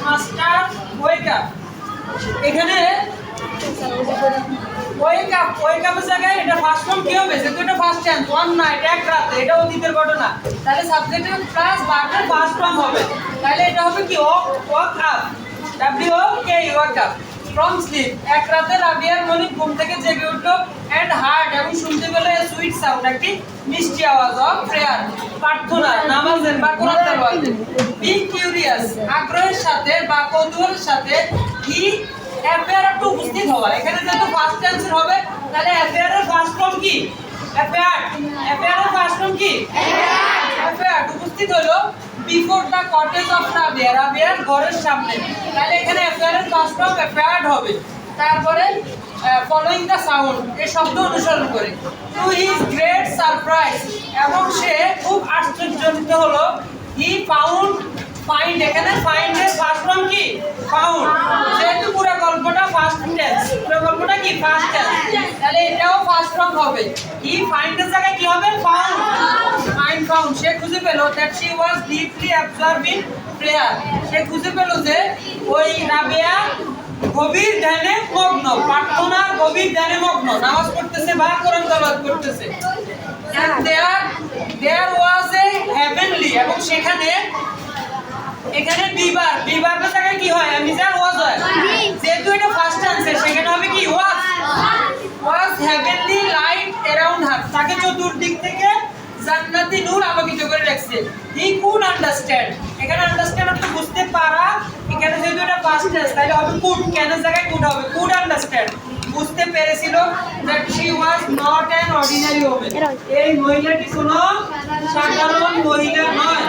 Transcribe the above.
Master wake up. এখানে ওয়েক আপের জায়গায় এটা ফার্স্ট ফর্ম কি হবে? যেহেতু এটা ফার্স্ট টেন্স, ওয়ান নাইট, এক রাতে, এটা অতীতের ঘটনা, তাহলে সাবজেক্টের প্লাস ভার্বের ফার্স্ট ফর্ম হবে। তাহলে এটা হবে কি woke up, WOK woke up from sleep. এক রাতে রাবিয়ার মনিক ঘুম থেকে জেগে উঠলো এন্ড হার্ট এবং শুনতে পেল সুইট সাউন্ড, একটি মিষ্টি আওয়াজ অফ প্রেয়ার, প্রার্থনা, নামাজের বা কোরআন তেলাওয়াতের। বি কিউরিয়াস, আগ্রহের সাথে বা কৌতূহলের সাথে। হি অ্যাফেয়ার টু, উপস্থিত হওয়া। এখানে যেহেতু ফার্স্ট টেন্সের হবে তাহলে অ্যাফেয়ারের ফার্স্ট ফর্ম কি? অ্যাফেয়ারের ফার্স্ট ফর্ম কি? অ্যাফেয়ার। উপস্থিত হলো before the cottage of Rabia, রাবিয়ার ঘরের সামনে। তাহলে এখানে অ্যাফেয়ারের ফার্স্ট ফর্ম অ্যাফেয়ার্ড হবে। তারপরে ফলোইং দ্য সাউন্ড, এই শব্দ অনুসরণ করে। টু হিজ গ্রেট সারপ্রাইজ, এবং সে খুব আশ্চর্যজনিত হলো। হি ফাইন্ড, এখানে ফাইন্ড এর ফার্স্ট ফর্ম কি? ফাউন্ড। যেহেতু পুরো গল্পটা ফার্স্ট টেন্স, পুরো গল্পটা কি ফার্স্ট টেন্স, তাহলে এটাও ফার্স্ট ফর্ম হবে। হি ফাইন্ড এর জায়গায় কি হবে? ফাউন্ড। সে খুঁজে পেল that she was deeply absorbing prayer, সে খুঁজে পেল যে ওই রাবিয়া গভীর ধ্যানে মগ্ন, প্রার্থনার গভীর ধ্যানে মগ্ন, নামাজ পড়তেছে বা কোরআন তেলাওয়াত করতেছে। and there was a heavenly, এবং সেখানে এখানে বিভাগের জায়গায় কি হয়? অ্যামিজার ওয়াজ হয়। যেহেতু এটা ফার্স্ট টেন্সে, সেখানে হবে কি? ওয়াজ হেভেনলি লাইট অ্যারাউন্ড হার, তাকে চতুর্দিক থেকে জান্নাতি নূর আলোকিত করে রাখছে। হি কুড আন্ডারস্ট্যান্ড, এখানে আন্ডারস্ট্যান্ড অর্থ বুঝতে পারা। এখানে যেহেতু এটা ফার্স্ট টেন্স তাহলে হবে কুড, কেন জায়গায় কুড হবে? কুড আন্ডারস্ট্যান্ড, বুঝতে পেরেছিল that she was not an ordinary woman, এই মহিলাটি কোনো সাধারণ মহিলা নয়।